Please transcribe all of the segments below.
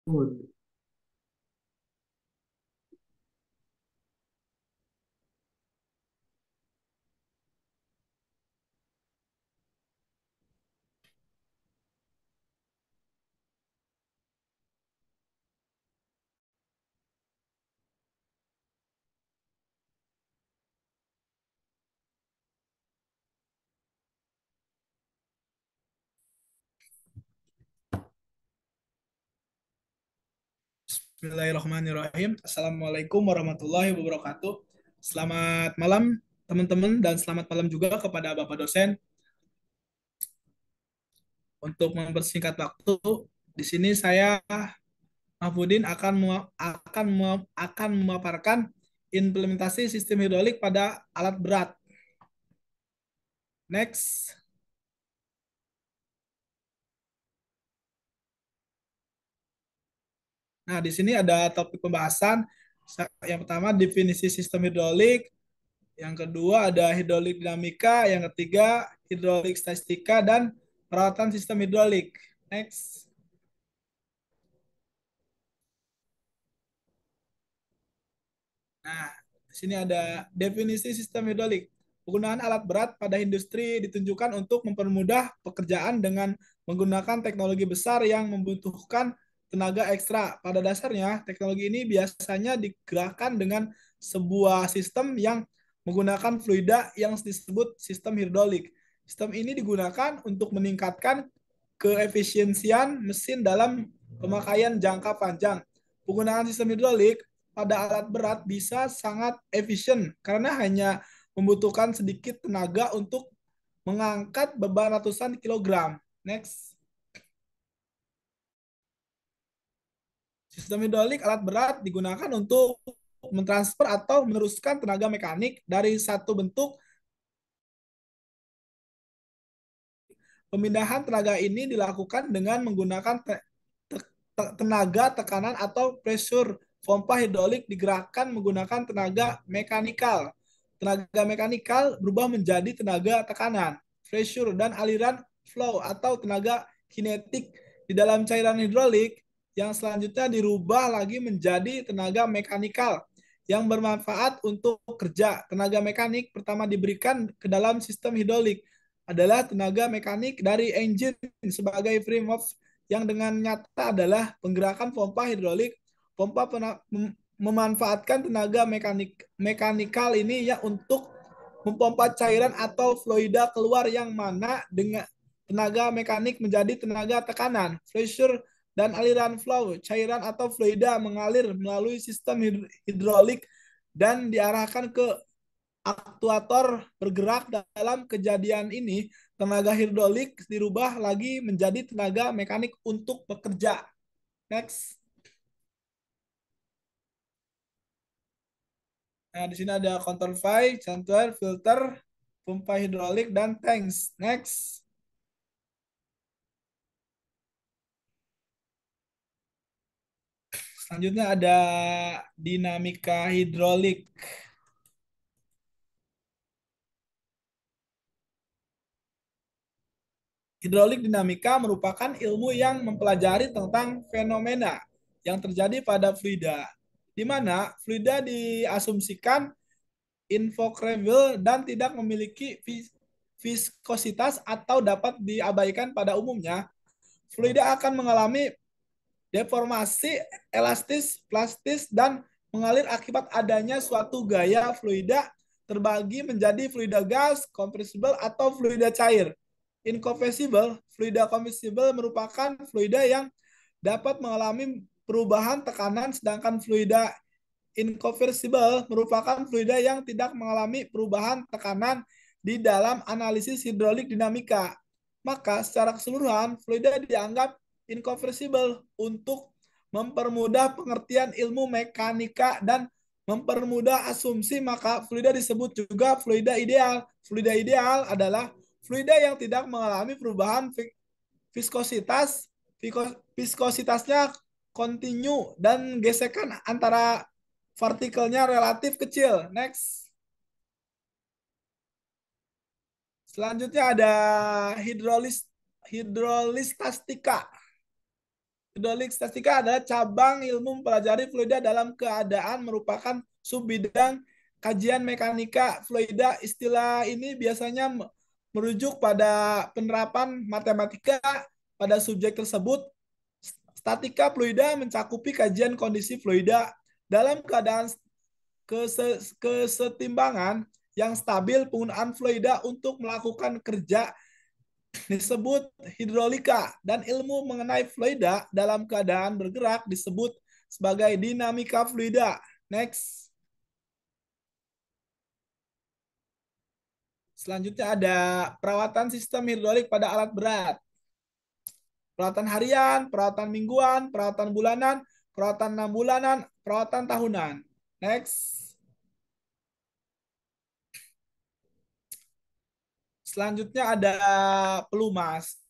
Good. Bismillahirrahmanirrahim. Assalamualaikum warahmatullahi wabarakatuh. Selamat malam teman-teman dan selamat malam juga kepada Bapak dosen. Untuk mempersingkat waktu, di sini saya Mahfudin akan memaparkan implementasi sistem hidrolik pada alat berat. Next. Nah, di sini ada topik pembahasan. Yang pertama definisi sistem hidrolik, yang kedua ada hidrolik dinamika, yang ketiga hidrolik statistika dan perawatan sistem hidrolik. Next. Nah, di sini ada definisi sistem hidrolik. Penggunaan alat berat pada industri ditunjukkan untuk mempermudah pekerjaan dengan menggunakan teknologi besar yang membutuhkan tenaga ekstra. Pada dasarnya, teknologi ini biasanya digerakkan dengan sebuah sistem yang menggunakan fluida yang disebut sistem hidrolik. Sistem ini digunakan untuk meningkatkan keefisiensian mesin dalam pemakaian jangka panjang. Penggunaan sistem hidrolik pada alat berat bisa sangat efisien karena hanya membutuhkan sedikit tenaga untuk mengangkat beban ratusan kilogram. Next. Sistem hidrolik alat berat digunakan untuk mentransfer atau meneruskan tenaga mekanik dari satu bentuk. Pemindahan tenaga ini dilakukan dengan menggunakan tenaga tekanan atau pressure. Pompa hidrolik digerakkan menggunakan tenaga mekanikal. Tenaga mekanikal berubah menjadi tenaga tekanan, pressure, dan aliran flow atau tenaga kinetik di dalam cairan hidrolik yang selanjutnya dirubah lagi menjadi tenaga mekanikal yang bermanfaat untuk kerja. Tenaga mekanik pertama diberikan ke dalam sistem hidrolik adalah tenaga mekanik dari engine sebagai frame of yang dengan nyata adalah penggerakan pompa hidrolik. Pompa memanfaatkan tenaga mekanikal ini ya untuk mempompa cairan atau fluida keluar yang mana dengan tenaga mekanik menjadi tenaga tekanan, pressure, dan aliran flow. Cairan atau fluida mengalir melalui sistem hidrolik dan diarahkan ke aktuator bergerak. Dalam kejadian ini, tenaga hidrolik dirubah lagi menjadi tenaga mekanik untuk bekerja. Next. Nah, di sini ada control valve, chanter, filter, pompa hidrolik, dan tanks. Next. Selanjutnya ada dinamika hidrolik. Hidrolik dinamika merupakan ilmu yang mempelajari tentang fenomena yang terjadi pada fluida, di mana fluida diasumsikan infocredible dan tidak memiliki viskositas atau dapat diabaikan pada umumnya. Fluida akan mengalami deformasi elastis, plastis, dan mengalir akibat adanya suatu gaya fluida terbagi menjadi fluida gas, compressible, atau fluida cair. Incompressible, fluida compressible merupakan fluida yang dapat mengalami perubahan tekanan, sedangkan fluida incompressible merupakan fluida yang tidak mengalami perubahan tekanan di dalam analisis hidrolik dinamika. Maka secara keseluruhan, fluida dianggap incompressible untuk mempermudah pengertian ilmu mekanika dan mempermudah asumsi, maka fluida disebut juga fluida ideal. Fluida ideal adalah fluida yang tidak mengalami perubahan viskositas, viskositasnya kontinu dan gesekan antara partikelnya relatif kecil. Next. Selanjutnya ada hidrolistastika. Hidrolik statika adalah cabang ilmu mempelajari fluida dalam keadaan merupakan subbidang kajian mekanika fluida. Istilah ini biasanya merujuk pada penerapan matematika pada subjek tersebut. Statika fluida mencakupi kajian kondisi fluida dalam keadaan kesetimbangan yang stabil. Penggunaan fluida untuk melakukan kerja disebut hidrolika, dan ilmu mengenai fluida dalam keadaan bergerak disebut sebagai dinamika fluida. Next. Selanjutnya ada perawatan sistem hidrolik pada alat berat. Perawatan harian, perawatan mingguan, perawatan bulanan, perawatan 6 bulanan, perawatan tahunan. Next. Selanjutnya ada pelumas.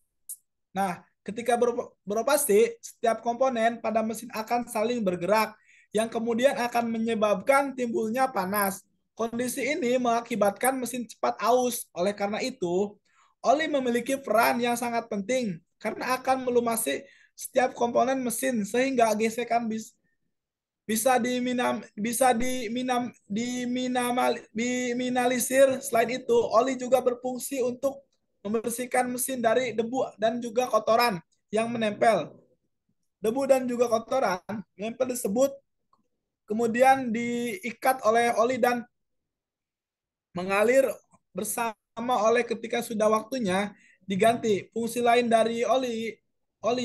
Nah, ketika beroperasi, setiap komponen pada mesin akan saling bergerak, yang kemudian akan menyebabkan timbulnya panas. Kondisi ini mengakibatkan mesin cepat aus. Oleh karena itu, oli memiliki peran yang sangat penting karena akan melumasi setiap komponen mesin sehingga gesekan diminimalisir. Selain itu, oli juga berfungsi untuk membersihkan mesin dari debu dan juga kotoran yang menempel. Debu dan juga kotoran menempel tersebut kemudian diikat oleh oli dan mengalir bersama oleh ketika sudah waktunya diganti. Fungsi lain dari oli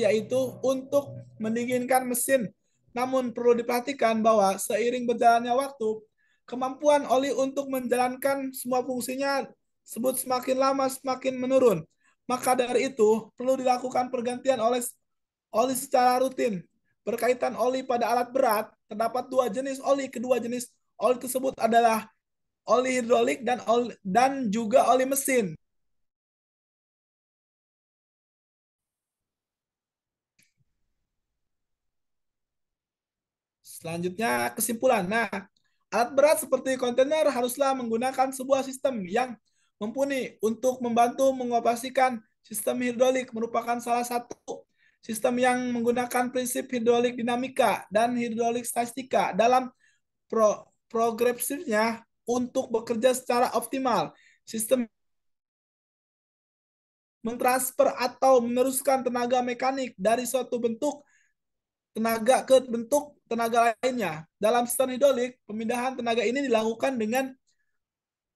yaitu untuk mendinginkan mesin. Namun perlu diperhatikan bahwa seiring berjalannya waktu, kemampuan oli untuk menjalankan semua fungsinya sebut semakin lama semakin menurun. Maka dari itu perlu dilakukan pergantian oleh oli secara rutin. Berkaitan oli pada alat berat, terdapat dua jenis oli. Kedua jenis oli tersebut adalah oli hidrolik dan juga oli mesin. Selanjutnya kesimpulan. Nah, alat berat seperti kontainer haruslah menggunakan sebuah sistem yang mumpuni untuk membantu mengoperasikan sistem hidrolik. Merupakan salah satu sistem yang menggunakan prinsip hidrolik dinamika dan hidrolik statistika dalam progresifnya untuk bekerja secara optimal. Sistem mentransfer atau meneruskan tenaga mekanik dari suatu bentuk tenaga ke bentuk tenaga lainnya. Dalam sistem hidrolik, pemindahan tenaga ini dilakukan dengan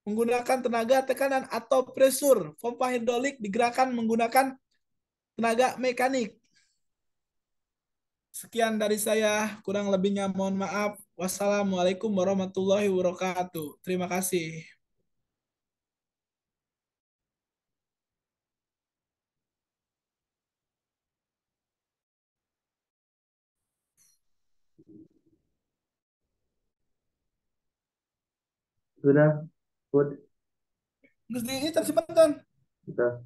menggunakan tenaga tekanan atau pressure. Pompa hidrolik digerakkan menggunakan tenaga mekanik. Sekian dari saya, kurang lebihnya mohon maaf. Wassalamualaikum warahmatullahi wabarakatuh. Terima kasih. Sudah, Put. Terus ini tersimpan. Kita